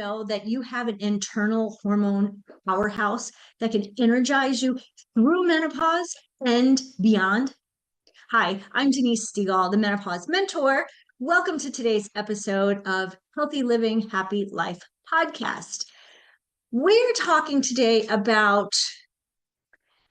know that you have an internal hormone powerhouse that can energize you through menopause and beyond? Hi, I'm Denise Stegall, the Menopause Mentor. Welcome to today's episode of Healthy Living, Happy Life podcast. We're talking today about,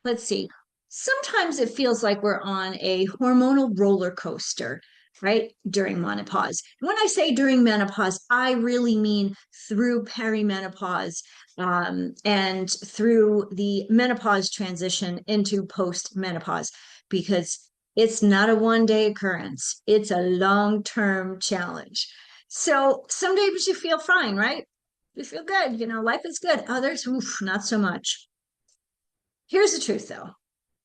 let's see, sometimes it feels like we're on a hormonal roller coaster, right? During menopause. When I say during menopause, I really mean through perimenopause and through the menopause transition into post-menopause, because it's not a one-day occurrence. It's a long-term challenge. So some days you feel fine, right? You feel good, life is good. Others, not so much. Here's the truth, though.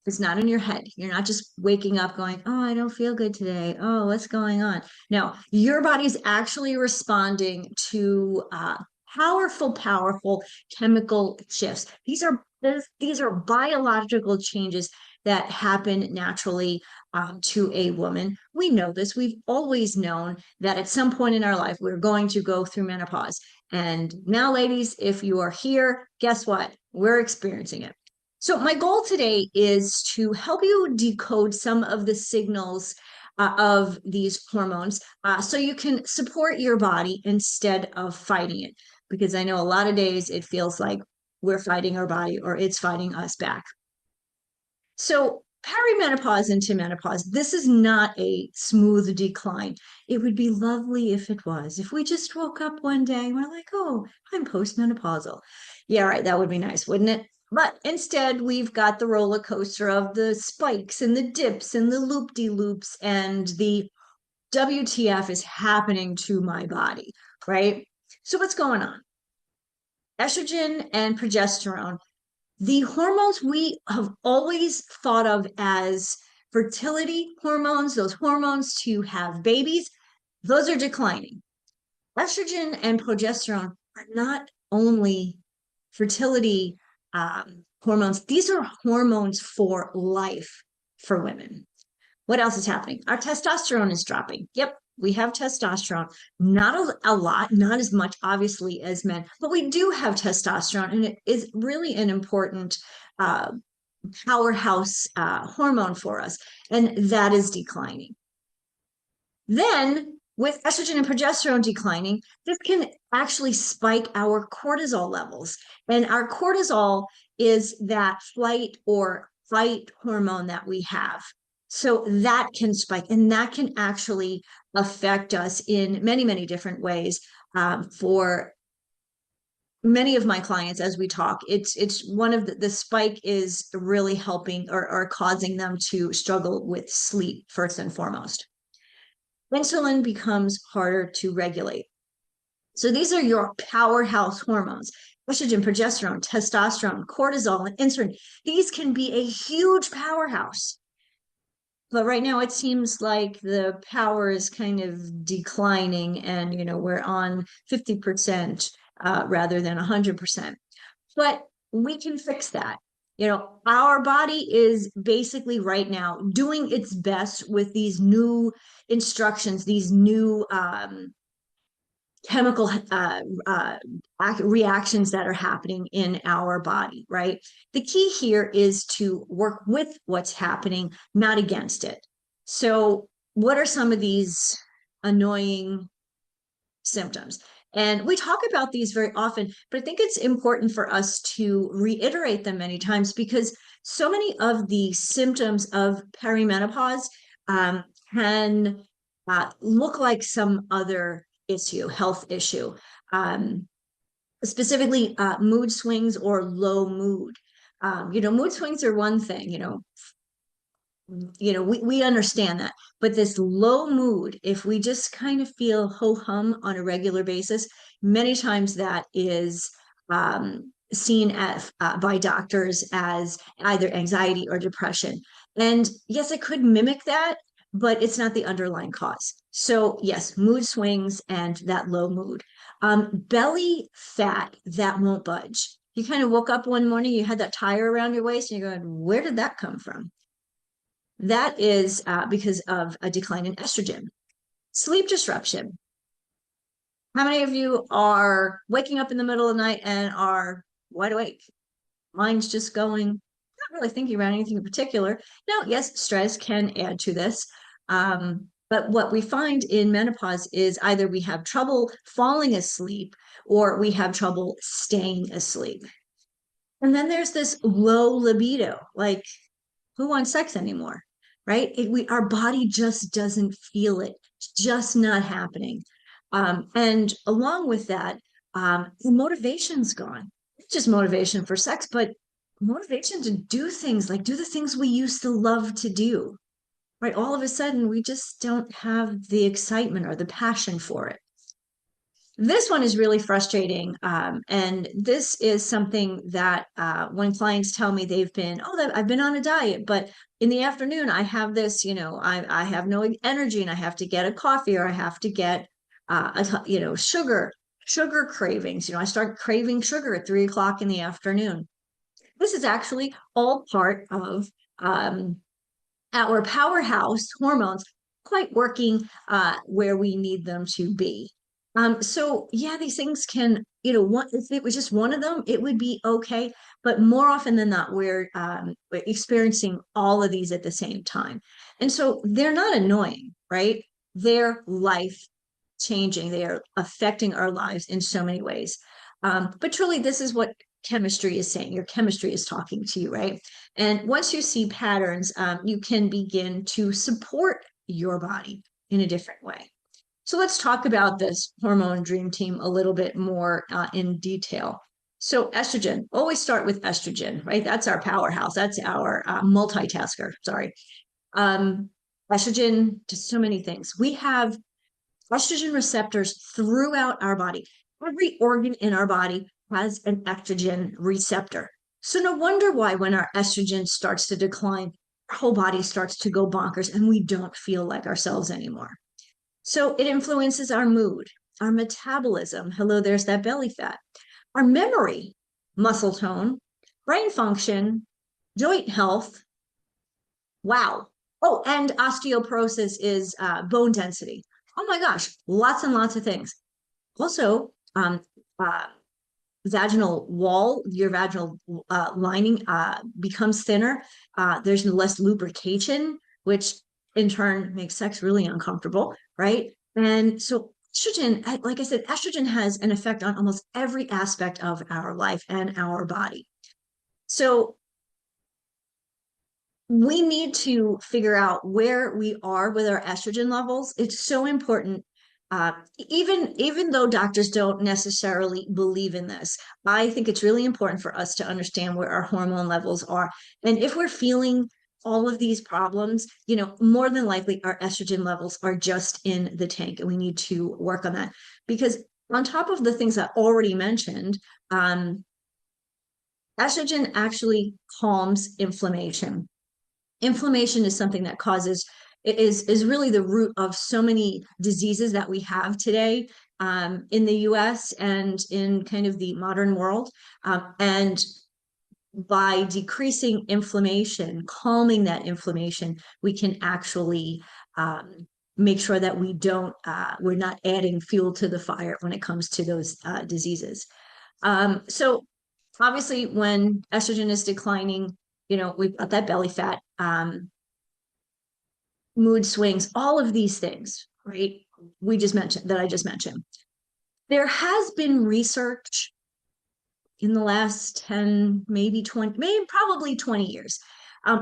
It's not in your head. You're not just waking up going, oh, I don't feel good today. Oh, what's going on? No, your body's actually responding to powerful chemical shifts. These are biological changes that happen naturally to a woman. We know this. We've always known that at some point in our life, we're going to go through menopause. And now, ladies, if you are here, guess what? We're experiencing it. So my goal today is to help you decode some of the signals of these hormones so you can support your body instead of fighting it. Because I know a lot of days it feels like we're fighting our body or it's fighting us back. So perimenopause into menopause, this is not a smooth decline. It would be lovely if it was. If we just woke up one day and we're like, oh, I'm postmenopausal. Yeah, right. That would be nice, wouldn't it? But instead, we've got the roller coaster of the spikes and the dips and the loop-de-loops and the WTF is happening to my body, right? So what's going on? Estrogen and progesterone, the hormones we have always thought of as fertility hormones, those hormones to have babies, those are declining. Estrogen and progesterone are not only fertility hormones, these are hormones for life for women. What else is happening? Our testosterone is dropping. Yep, we have testosterone. Not a lot, not as much, obviously, as men, but we do have testosterone, and it is really an important powerhouse hormone for us, and that is declining. Then, with estrogen and progesterone declining, this can actually spike our cortisol levels. And our cortisol is that flight or fight hormone that we have. So that can spike, and that can actually affect us in many, many different ways. For many of my clients, as we talk, it's one of the spike is really helping or causing them to struggle with sleep first and foremost. Insulin becomes harder to regulate. So these are your powerhouse hormones: estrogen, progesterone, testosterone, cortisol, and insulin. These can be a huge powerhouse. But right now it seems like the power is kind of declining and, we're on 50% rather than 100%. But we can fix that. Our body is basically right now doing its best with these new instructions, these new chemical reactions that are happening in our body, right? The key here is to work with what's happening, not against it. So what are some of these annoying symptoms? And we talk about these very often, but I think it's important for us to reiterate them many times because so many of the symptoms of perimenopause can look like some other health issue, specifically mood swings or low mood. Mood swings are one thing, we understand that, but this low mood, if we just kind of feel ho-hum on a regular basis, many times that is seen by doctors as either anxiety or depression. And yes, it could mimic that, but it's not the underlying cause. So yes, mood swings and that low mood. Belly fat that won't budge. You kind of woke up one morning, you had that tire around your waist, and you're going, where did that come from? That is because of a decline in estrogen. Sleep disruption. How many of you are waking up in the middle of the night and are wide awake? Mind's just going, not really thinking about anything in particular. Now, yes, stress can add to this. But what we find in menopause is either we have trouble falling asleep or we have trouble staying asleep. And then there's this low libido, like who wants sex anymore, right? Our body just doesn't feel it. It's just not happening. And along with that, the motivation's gone. Not just motivation for sex, but motivation to do things, like do the things we used to love to do, right? All of a sudden, we just don't have the excitement or the passion for it. This one is really frustrating. And this is something that when clients tell me I've been on a diet, but in the afternoon, I have this, I have no energy and I have to get a coffee or I have to get, sugar cravings. I start craving sugar at 3 o'clock in the afternoon. This is actually all part of our powerhouse hormones quite working where we need them to be. So yeah, these things can, if it was just one of them, it would be okay. But more often than not, we're experiencing all of these at the same time. And so they're not annoying, right? They're life changing. They are affecting our lives in so many ways. But truly, this is what chemistry is saying. Your chemistry is talking to you, right? And once you see patterns, you can begin to support your body in a different way. So let's talk about this hormone dream team a little bit more in detail. So estrogen, always start with estrogen, right? That's our powerhouse. That's our multitasker. Sorry. Estrogen, just so many things. We have estrogen receptors throughout our body. Every organ in our body has an estrogen receptor. So no wonder why when our estrogen starts to decline, our whole body starts to go bonkers and we don't feel like ourselves anymore. So it influences our mood, our metabolism. Hello, there's that belly fat. Our memory, muscle tone, brain function, joint health. Wow. Oh, and osteoporosis is bone density. Oh my gosh, lots and lots of things. Also, uh, vaginal wall, your vaginal lining becomes thinner. There's less lubrication, which in turn makes sex really uncomfortable, right? And so estrogen, like I said, estrogen has an effect on almost every aspect of our life and our body. So we need to figure out where we are with our estrogen levels. It's so important. Even though doctors don't necessarily believe in this, I think it's really important for us to understand where our hormone levels are. And if we're feeling all of these problems, more than likely our estrogen levels are just in the tank, and we need to work on that. Because on top of the things I already mentioned, estrogen actually calms inflammation. Inflammation is something that is really the root of so many diseases that we have today in the US and in kind of the modern world. And by decreasing inflammation, calming that inflammation, we can actually make sure that we're not adding fuel to the fire when it comes to those diseases. So obviously when estrogen is declining, we've got that belly fat, mood swings, all of these things, right? I just mentioned. There has been research in the last 10, maybe 20, maybe probably 20 years.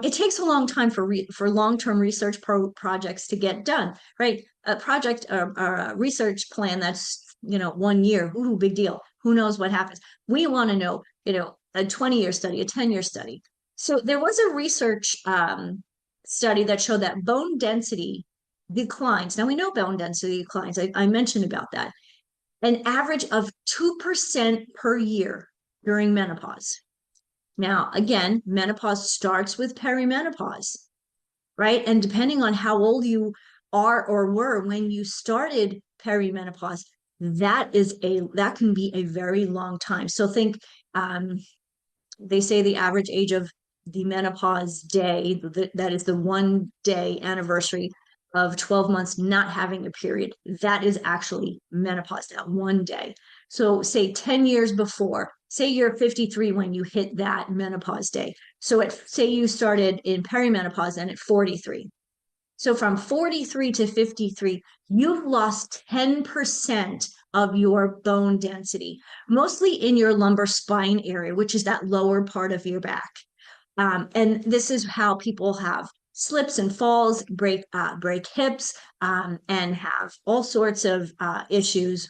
It takes a long time for long-term research projects to get done, right? A project or a research plan that's 1 year, ooh, big deal. Who knows what happens? We want to know, a 20-year study, a 10-year study. So there was a research study that showed that bone density declines. Now we know bone density declines. I mentioned about that. An average of 2% per year during menopause. Now, again, menopause starts with perimenopause, right? And depending on how old you are or were when you started perimenopause, that can be a very long time. So think, they say the average age of the menopause day, that is the 1 day anniversary of 12 months not having a period, that is actually menopause, that one day. So say 10 years before, say you're 53 when you hit that menopause day. So say you started in perimenopause and at 43. So from 43 to 53, you've lost 10% of your bone density, mostly in your lumbar spine area, which is that lower part of your back. And this is how people have slips and falls, break hips, and have all sorts of issues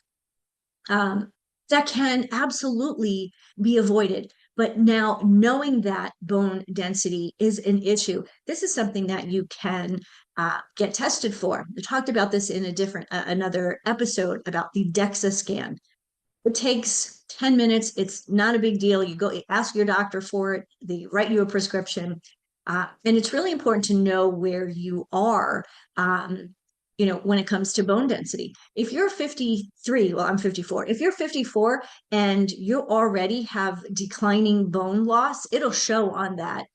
that can absolutely be avoided. But now, knowing that bone density is an issue, this is something that you can get tested for. We talked about this in another episode about the DEXA scan. It takes 10 minutes. It's not a big deal. You go ask your doctor for it. They write you a prescription. And it's really important to know where you are, when it comes to bone density. If you're 53, well, I'm 54. If you're 54 and you already have declining bone loss, it'll show on that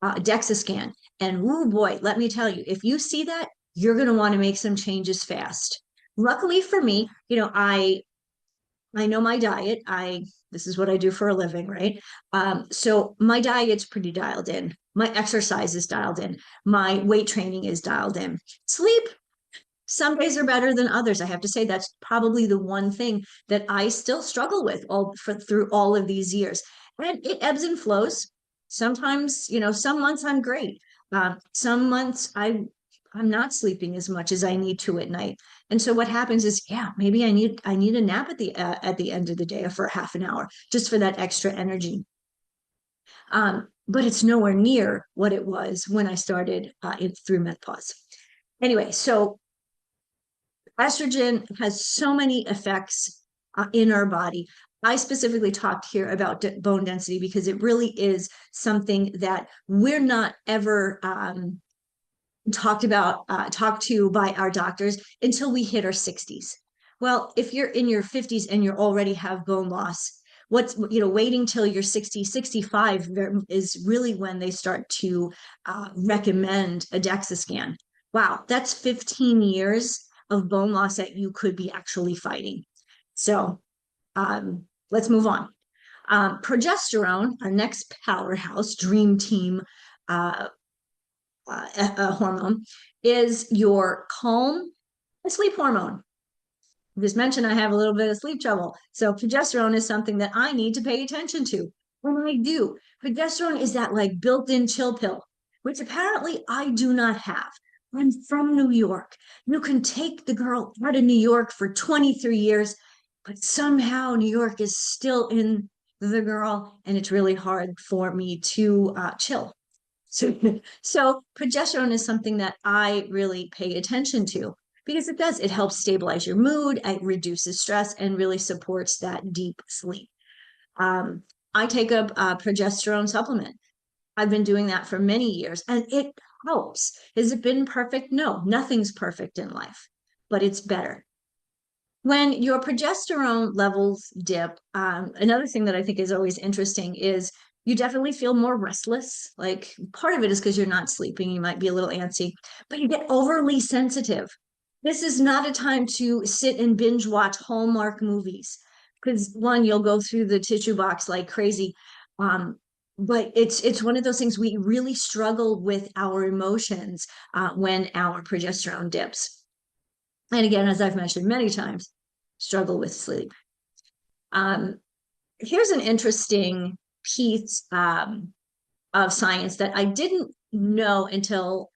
DEXA scan. And oh boy, let me tell you, if you see that, you're going to want to make some changes fast. Luckily for me, I know my diet. This is what I do for a living, right? So my diet's pretty dialed in. My exercise is dialed in. My weight training is dialed in. Sleep, some days are better than others. I have to say that's probably the one thing that I still struggle with through all of these years. And it ebbs and flows. Sometimes, some months I'm great. Some months I'm not sleeping as much as I need to at night. And so what happens is, yeah, maybe I need a nap at the end of the day for half an hour just for that extra energy. But it's nowhere near what it was when I started through menopause. Anyway, so estrogen has so many effects in our body. I specifically talked here about bone density because it really is something that we're not ever talked to by our doctors until we hit our 60s. Well, if you're in your 50s and you already have bone loss, waiting till you're 60, 65 is really when they start to recommend a DEXA scan. Wow, that's 15 years of bone loss that you could be actually fighting. So let's move on. Progesterone, our next powerhouse, dream team hormone, is your calm and sleep hormone. Just mentioned I have a little bit of sleep trouble. So progesterone is something that I need to pay attention to. When I do, progesterone is that like built-in chill pill, which apparently I do not have. I'm from New York. You can take the girl out of New York for 23 years, but somehow New York is still in the girl, and it's really hard for me to chill. So progesterone is something that I really pay attention to because it helps stabilize your mood, it reduces stress, and really supports that deep sleep. I take a progesterone supplement. I've been doing that for many years and it helps. Has it been perfect? No, nothing's perfect in life, but it's better. When your progesterone levels dip, another thing that I think is always interesting is you definitely feel more restless. Like part of it is because you're not sleeping, you might be a little antsy, but you get overly sensitive. This is not a time to sit and binge watch Hallmark movies because one, you'll go through the tissue box like crazy. But it's one of those things we really struggle with our emotions when our progesterone dips. And again, as I've mentioned many times, struggle with sleep. Here's an interesting piece of science that I didn't know until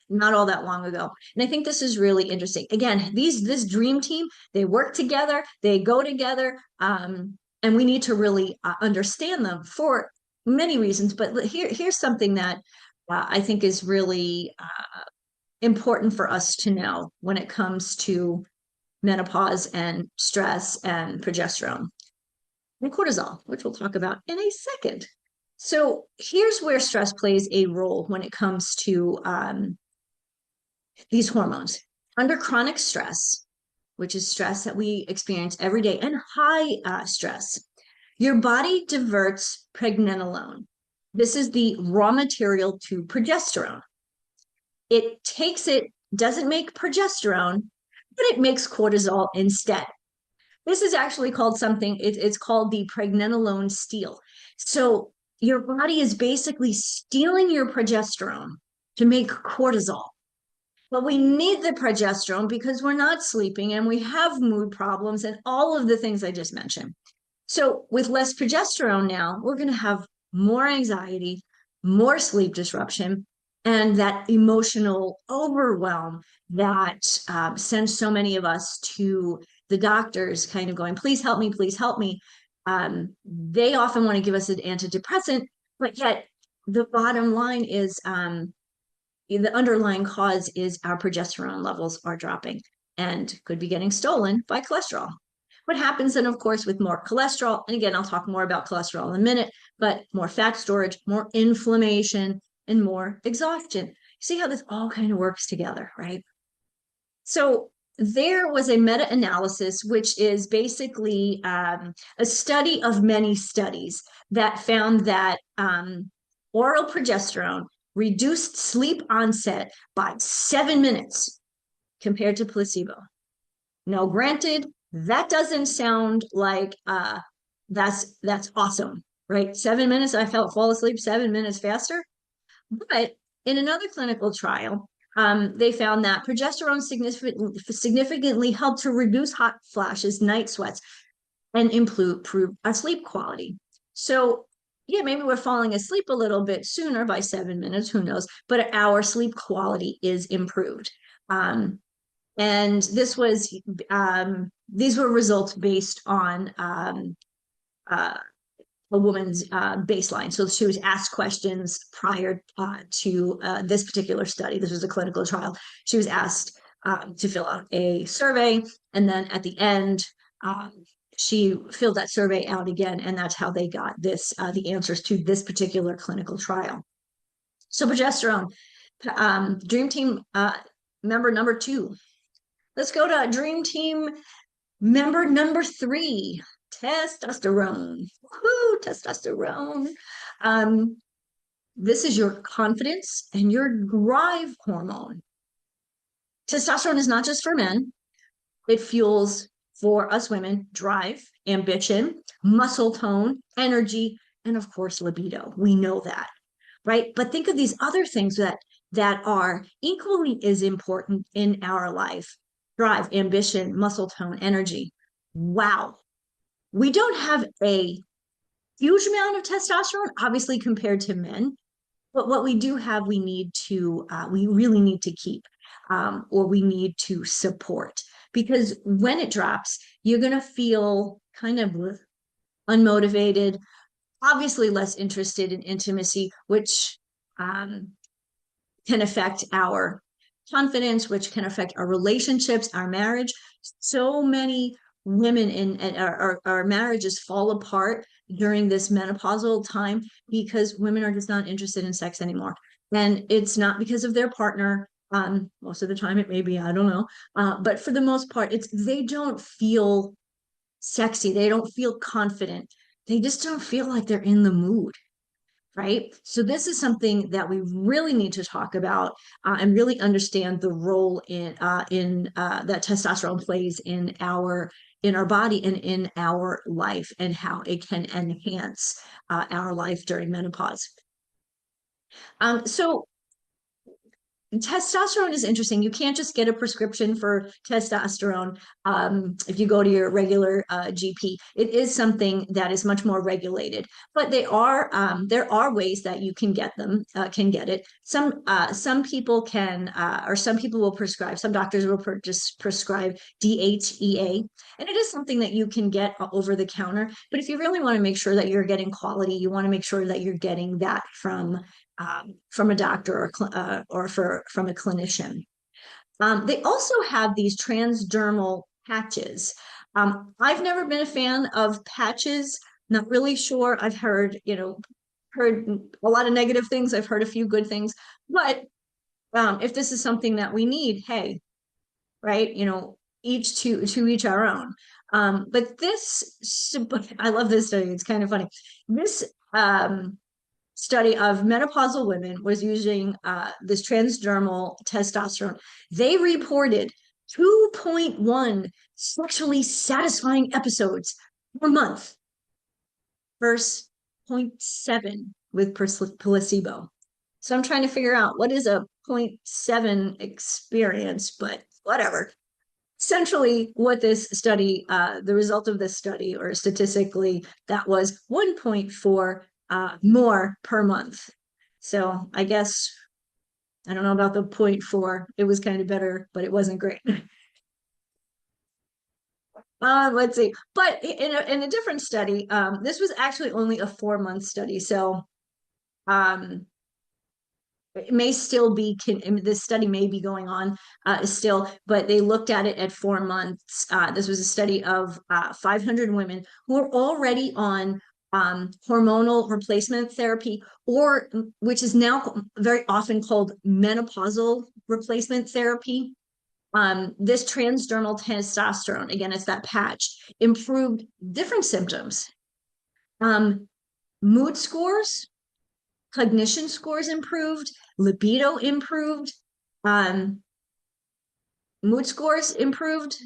not all that long ago. And I think this is really interesting. Again, this dream team, they work together, they go together, and we need to really understand them for many reasons. But here's something that I think is really important for us to know when it comes to menopause and stress and progesterone and cortisol, which we'll talk about in a second. So here's where stress plays a role when it comes to these hormones. Under chronic stress, which is stress that we experience every day, and high stress, your body diverts pregnenolone. This is the raw material to progesterone. It takes it doesn't make progesterone, but it makes cortisol instead. This is actually called something, it's called the pregnenolone steal. So your body is basically stealing your progesterone to make cortisol. But we need the progesterone because we're not sleeping and we have mood problems and all of the things I just mentioned. So with less progesterone now, we're going to have more anxiety, more sleep disruption, and that emotional overwhelm that sends so many of us to the doctors kind of going, please help me, please help me. They often want to give us an antidepressant, but yet the bottom line is the underlying cause is our progesterone levels are dropping and could be getting stolen by cholesterol. What happens then, of course, with more cholesterol, and again, I'll talk more about cholesterol in a minute, but more fat storage, more inflammation, and more exhaustion. See how this all kind of works together, right? So there was a meta-analysis, which is basically a study of many studies that found that oral progesterone reduced sleep onset by 7 minutes compared to placebo. Now, granted, that doesn't sound like that's awesome, right? 7 minutes, I felt fall asleep 7 minutes faster. But in another clinical trial, they found that progesterone significantly helped to reduce hot flashes, night sweats, and improve our sleep quality. So, yeah, maybe we're falling asleep a little bit sooner by 7 minutes, who knows? But our sleep quality is improved. And these were results based on uh, a woman's baseline. So she was asked questions prior to this particular study. This was a clinical trial. She was asked to fill out a survey, and then at the end, she filled that survey out again, and that's how they got the answers to this particular clinical trial. So progesterone, Dream Team member number 2. Let's go to Dream Team member number 3, testosterone. Woohoo, testosterone. This is your confidence and your drive hormone. Testosterone is not just for men. It fuels for us women drive, ambition, muscle tone, energy, and of course libido. We know that, right? But think of these other things that are equally as important in our life: drive, ambition, muscle tone, energy. Wow. We don't have a huge amount of testosterone, obviously, compared to men. But what we do have, we really need to keep, or we need to support. Because when it drops, you're going to feel kind of unmotivated, obviously less interested in intimacy, which can affect our confidence, which can affect our relationships, our marriage. So many women in our marriages fall apart during this menopausal time because women are just not interested in sex anymore. And it's not because of their partner. Most of the time it may be, I don't know. But for the most part, they don't feel sexy. They don't feel confident. They just don't feel like they're in the mood, right? So this is something that we really need to talk about and really understand the role in that testosterone plays in our body and in our life, and how it can enhance our life during menopause. So testosterone is interesting. You can't just get a prescription for testosterone if you go to your regular GP. It is something that is much more regulated, but there are ways that you can get it. Some people can, or some people will prescribe. Some doctors will just prescribe DHEA, and it is something that you can get over the counter. But if you really want to make sure that you're getting quality, you want to make sure that you're getting that from a doctor or from a clinician. They also have these transdermal patches. I've never been a fan of patches. Not really sure. I've heard a lot of negative things. I've heard a few good things. But if this is something that we need, hey, right? Each to each our own. But I love this study. It's kind of funny. This study of menopausal women was using this transdermal testosterone. They reported 2.1 sexually satisfying episodes per month versus zero point 0.7 with placebo. So I'm trying to figure out what is a 0.7 experience, but whatever. Essentially, what this study, the result of this study, or statistically, that was 1.4 more per month. So I guess, I don't know about the 0.4. It was kind of better, but it wasn't great. Let's see. But in a different study, this was actually only a 4-month study. So um, it may still be, this study may be going on still, but they looked at it at 4 months. This was a study of 500 women who were already on hormonal replacement therapy, or which is now very often called menopausal replacement therapy. This transdermal testosterone, again, it's that patch, improved different symptoms. Mood scores, cognition scores improved, libido improved, mood scores improved,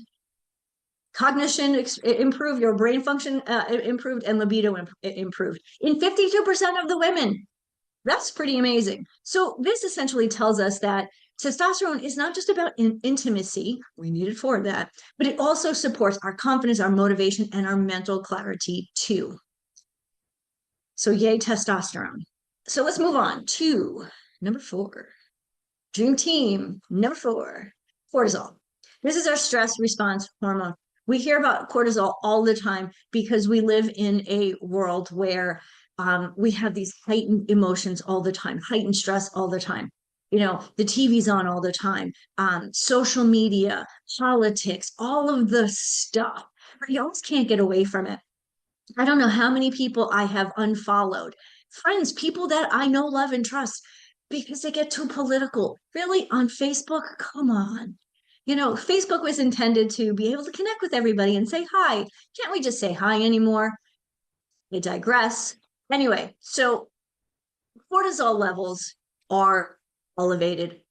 cognition improved, your brain function improved, and libido improved in 52% of the women. That's pretty amazing. So this essentially tells us that testosterone is not just about intimacy, we need it for that, but it also supports our confidence, our motivation, and our mental clarity too. So yay, testosterone. So let's move on to number 4. Dream team, number 4, cortisol. This is our stress response hormone. We hear about cortisol all the time because we live in a world where we have these heightened emotions all the time, heightened stress all the time. You know, the TV's on all the time, social media, politics, all of the stuff. But you almost can't get away from it. I don't know how many people I have unfollowed, friends, people that I know, love, and trust, because they get too political. Really, on Facebook? Come on. You know, Facebook was intended to be able to connect with everybody and say hi. Can't we just say hi anymore? I digress. Anyway, so cortisol levels are elevated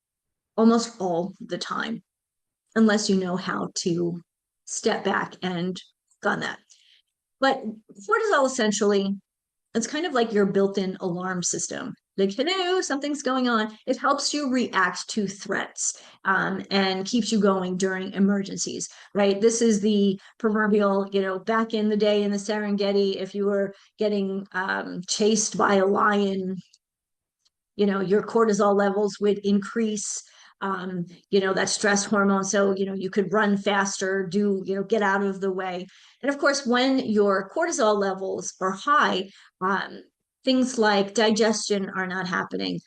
almost all the time, unless you know how to step back and gun that. But cortisol essentially, it's kind of like your built-in alarm system. Like, hello, something's going on. It helps you react to threats and keeps you going during emergencies, right? This is the proverbial, you know, back in the day in the Serengeti, if you were getting chased by a lion, you know, your cortisol levels would increase, you know, that stress hormone. So, you know, you could run faster, get out of the way. And of course, when your cortisol levels are high, things like digestion are not happening.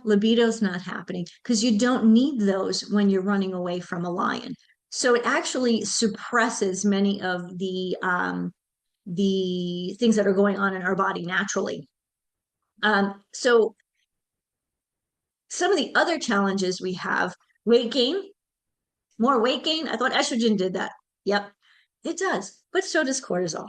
Libido's not happening because you don't need those when you're running away from a lion. So it actually suppresses many of the things that are going on in our body naturally. So some of the other challenges we have, weight gain, more weight gain. I thought estrogen did that. Yep, it does, but so does cortisol.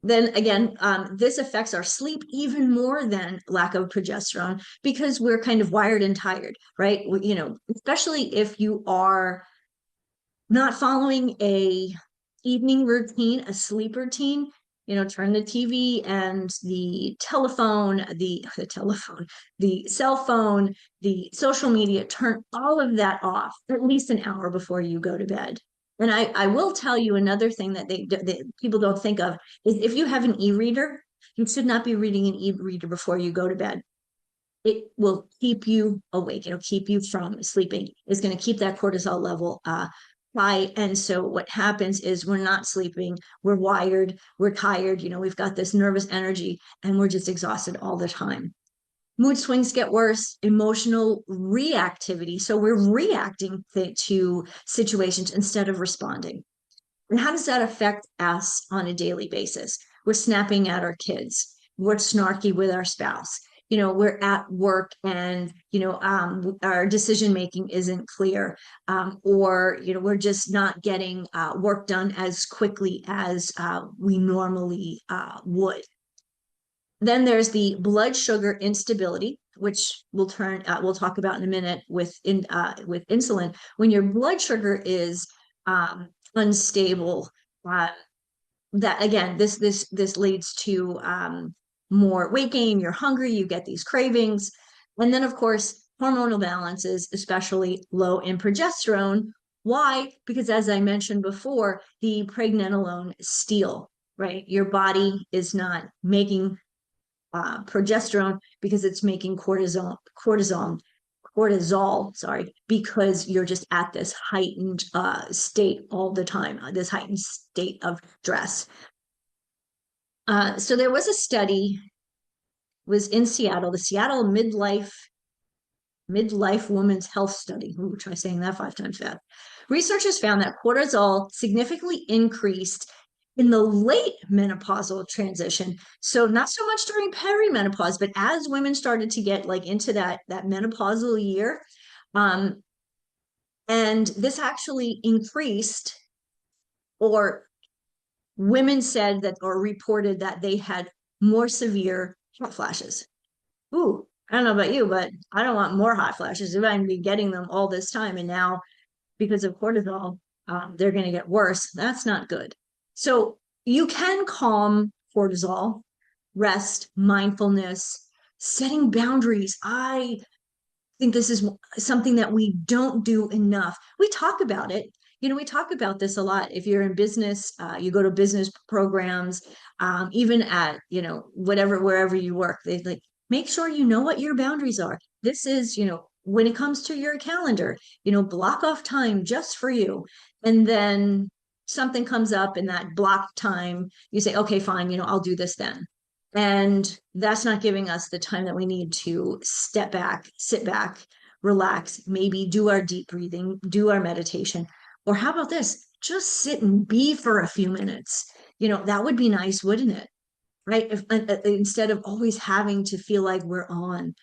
Then again, this affects our sleep even more than lack of progesterone because we're kind of wired and tired, right? You know, especially if you are not following a evening routine, a sleep routine, you know, turn the TV and the telephone, the cell phone, the social media, turn all of that off at least an hour before you go to bed. And I will tell you another thing that people don't think of is if you have an e-reader, you should not be reading an e-reader before you go to bed. It will keep you awake. It'll keep you from sleeping. It's going to keep that cortisol level high. And so what happens is we're not sleeping. We're wired. We're tired. You know, we've got this nervous energy and we're just exhausted all the time. Mood swings get worse, emotional reactivity. So we're reacting to situations instead of responding. And how does that affect us on a daily basis? We're snapping at our kids. We're snarky with our spouse. You know, we're at work and, you know, our decision making isn't clear, or, you know, we're just not getting work done as quickly as we normally would. Then there's the blood sugar instability, which we'll talk about in a minute with insulin. When your blood sugar is unstable, uh, that again, this leads to more weight gain. You're hungry, you get these cravings, and then of course hormonal balances, especially low in progesterone. Why? Because as I mentioned before, the pregnenolone steal, right? Your body is not making progesterone because it's making cortisol, sorry, because you're just at this heightened state all the time, this heightened state of stress. So there was a study, was in Seattle, the Seattle Midlife Women's Health Study. Ooh, try saying that 5 times fast. Researchers found that cortisol significantly increased in the late menopausal transition. So not so much during perimenopause, but as women started to get like into that menopausal year, um, and this actually increased, or women said that or reported that they had more severe hot flashes. Ooh, I don't know about you, but I don't want more hot flashes. If I'm be getting them all this time, and now because of cortisol, they're going to get worse. That's not good. So you can calm cortisol, rest, mindfulness, setting boundaries. I think this is something that we don't do enough. We talk about it. We talk about this a lot. If you're in business, you go to business programs, even at, wherever you work, they like make sure you know what your boundaries are. This is, when it comes to your calendar, block off time just for you. And then something comes up in that block time, you say, okay, fine, I'll do this then. And that's not giving us the time that we need to step back, sit back, relax, maybe do our deep breathing, do our meditation. Or how about this? Just sit and be for a few minutes. That would be nice, wouldn't it? Right? Instead of always having to feel like we're on.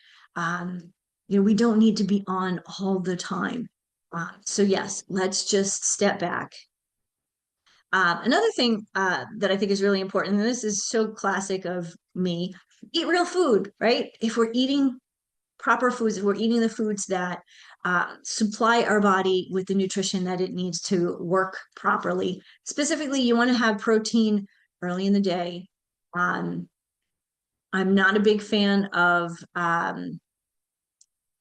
We don't need to be on all the time. So yes, let's just step back. Another thing that I think is really important, and this is so classic of me, eat real food, right? If we're eating proper foods, if we're eating the foods that supply our body with the nutrition that it needs to work properly. Specifically, you want to have protein early in the day. I'm not a big fan of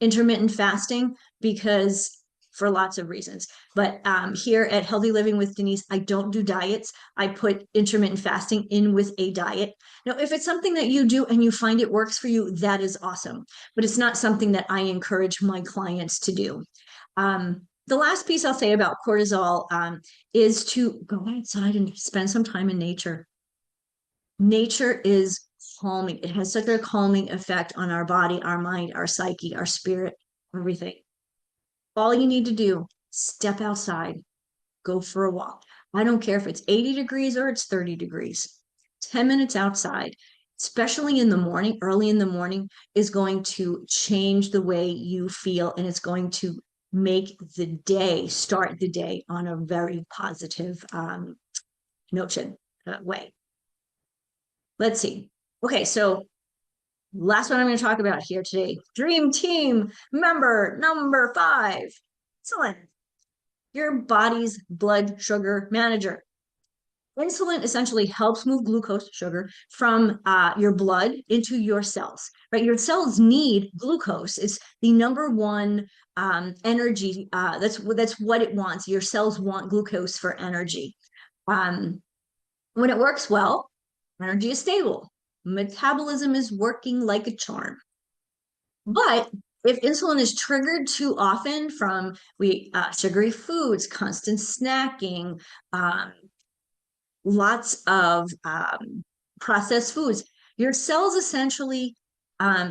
intermittent fasting because for lots of reasons. But here at Healthy Living with Denise, I don't do diets. I put intermittent fasting in with a diet. Now, if it's something that you do and you find it works for you, that is awesome. But it's not something that I encourage my clients to do. The last piece I'll say about cortisol is to go outside and spend some time in nature. Nature is calming. It has such a calming effect on our body, our mind, our psyche, our spirit, everything. All you need to do, step outside, go for a walk. I don't care if it's 80 degrees or it's 30 degrees. 10 minutes outside, especially in the morning, early in the morning, is going to change the way you feel, and it's going to make start the day on a very positive notion way. Let's see. Okay, so last one I'm going to talk about here today. Dream team member number 5. Insulin, your body's blood sugar manager. Insulin essentially helps move glucose sugar from your blood into your cells, right? Your cells need glucose. It's the number one energy. That's what it wants. Your cells want glucose for energy. When it works well, energy is stable. Metabolism is working like a charm. But if insulin is triggered too often from sugary foods, constant snacking, lots of processed foods, your cells essentially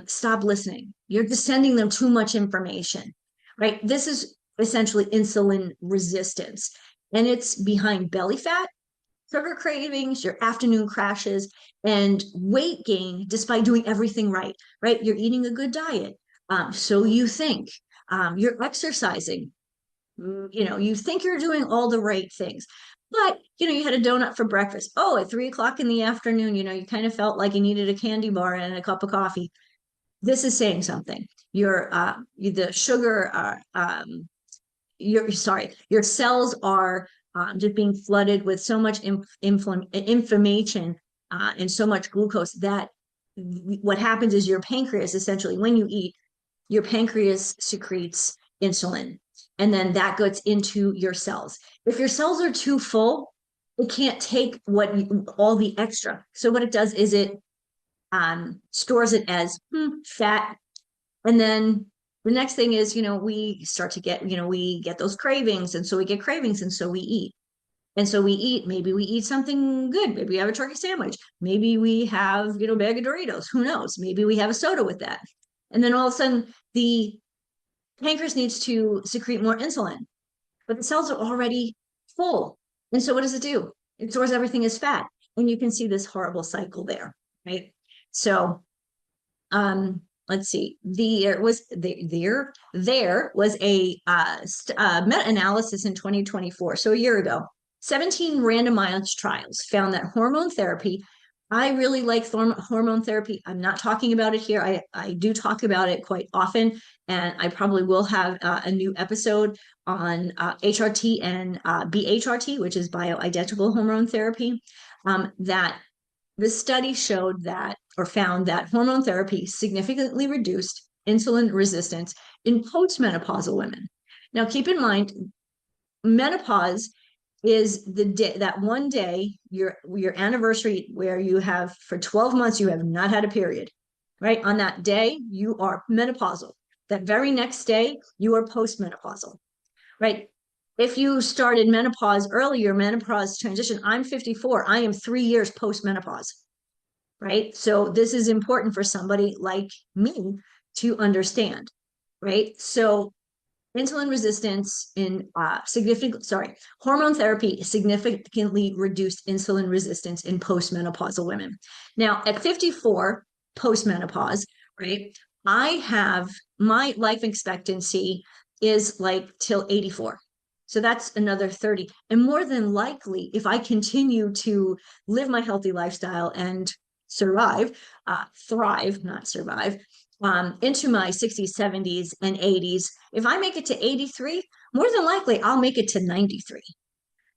stop listening. You're just sending them too much information, right? This is essentially insulin resistance, and it's behind belly fat, sugar cravings, your afternoon crashes, and weight gain despite doing everything right, right? You're eating a good diet. So you think you're exercising, you think you're doing all the right things. But, you had a donut for breakfast. Oh, at 3 o'clock in the afternoon, you kind of felt like you needed a candy bar and a cup of coffee. This is saying something. The sugar, your cells are just being flooded with so much inflammation and so much glucose that what happens is your pancreas, essentially, when you eat, your pancreas secretes insulin, and then that gets into your cells. If your cells are too full, it can't take all the extra. So what it does is it stores it as fat, and then the next thing is, we start to get, we get those cravings, and so we get cravings, and so we eat. And so we eat, maybe we eat something good. Maybe we have a turkey sandwich. Maybe we have, a bag of Doritos. Who knows? Maybe we have a soda with that. And then all of a sudden, the pancreas needs to secrete more insulin, but the cells are already full. And so what does it do? It stores everything as fat. And you can see this horrible cycle there, right? So let's see. There was a meta-analysis in 2024, so a year ago. 17 randomized trials found that hormone therapy. I really like hormone therapy. I'm not talking about it here. I do talk about it quite often, and I probably will have a new episode on HRT and BHRT, which is bioidentical hormone therapy. That the study showed that, or found that, hormone therapy significantly reduced insulin resistance in postmenopausal women. Now, keep in mind, menopause is that one day, your anniversary, where you have, for 12 months, you have not had a period, right? On that day, you are menopausal. That very next day, you are postmenopausal, right? If you started menopause earlier, menopause transition, I'm 54, I am 3 years postmenopause, right? So this is important for somebody like me to understand, right? So insulin resistance hormone therapy significantly reduced insulin resistance in postmenopausal women. Now, at 54, postmenopause, right? My life expectancy is like till 84. So that's another 30. And more than likely, if I continue to live my healthy lifestyle and thrive, not survive, into my 60s, 70s, and 80s. If I make it to 83, more than likely I'll make it to 93.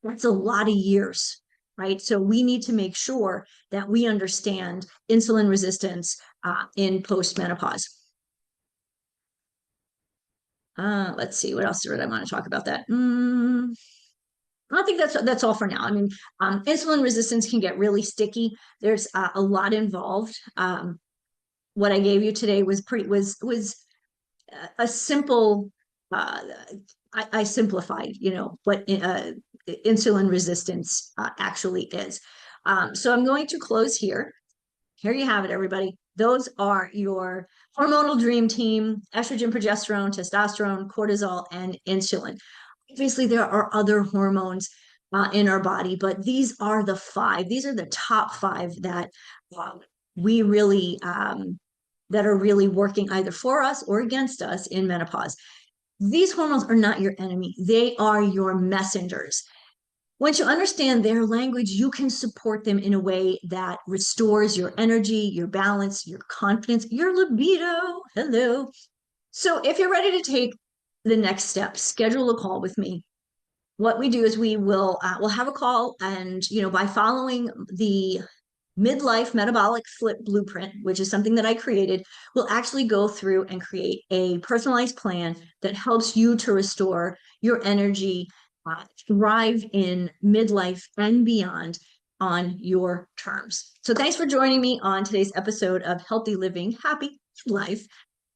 That's a lot of years, right? So we need to make sure that we understand insulin resistance in postmenopause. Let's see, what else did I want to talk about that? I think that's all for now. I mean, insulin resistance can get really sticky. There's a lot involved. What I gave you today was a simple. I simplified, what insulin resistance actually is. So I'm going to close here. Here you have it, everybody. Those are your hormonal dream team: estrogen, progesterone, testosterone, cortisol, and insulin. Obviously, there are other hormones in our body, but these are the five. These are the top five that we really that are really working either for us or against us in menopause. These hormones are not your enemy. They are your messengers. Once you understand their language, you can support them in a way that restores your energy, your balance, your confidence, your libido. Hello. So if you're ready to take the next step, schedule a call with me. What we do is we'll have a call, and by following the Midlife Metabolic Flip Blueprint, which is something that I created, we'll actually go through and create a personalized plan that helps you to restore your energy, thrive in midlife and beyond on your terms. So thanks for joining me on today's episode of Healthy Living, Happy Life.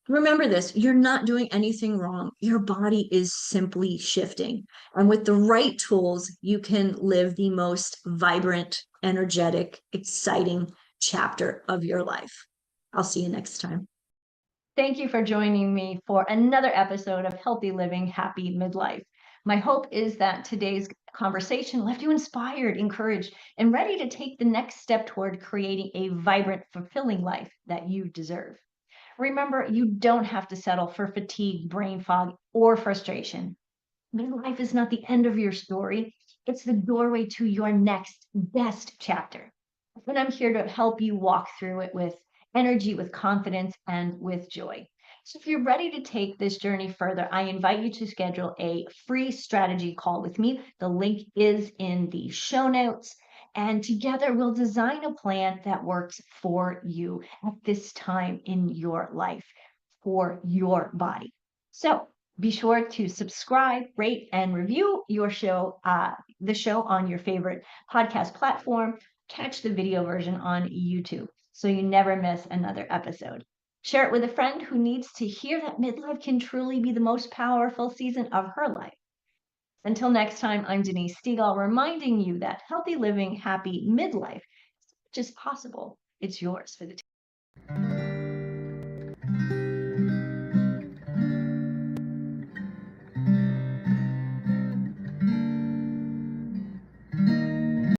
Remember this: you're not doing anything wrong. Your body is simply shifting. And with the right tools, you can live the most vibrant, energetic, exciting chapter of your life. I'll see you next time. Thank you for joining me for another episode of Healthy Living, Happy Midlife. My hope is that today's conversation left you inspired, encouraged, and ready to take the next step toward creating a vibrant, fulfilling life that you deserve. Remember, you don't have to settle for fatigue, brain fog, or frustration. Midlife is not the end of your story. It's the doorway to your next best chapter. And I'm here to help you walk through it with energy, with confidence, and with joy. So if you're ready to take this journey further, I invite you to schedule a free strategy call with me. The link is in the show notes. And together we'll design a plan that works for you at this time in your life, for your body. So be sure to subscribe, rate, and review the show on your favorite podcast platform. Catch the video version on YouTube so you never miss another episode. Share it with a friend who needs to hear that midlife can truly be the most powerful season of her life. Until next time, I'm Denise Stegall, reminding you that healthy living, happy midlife is just possible. It's yours for the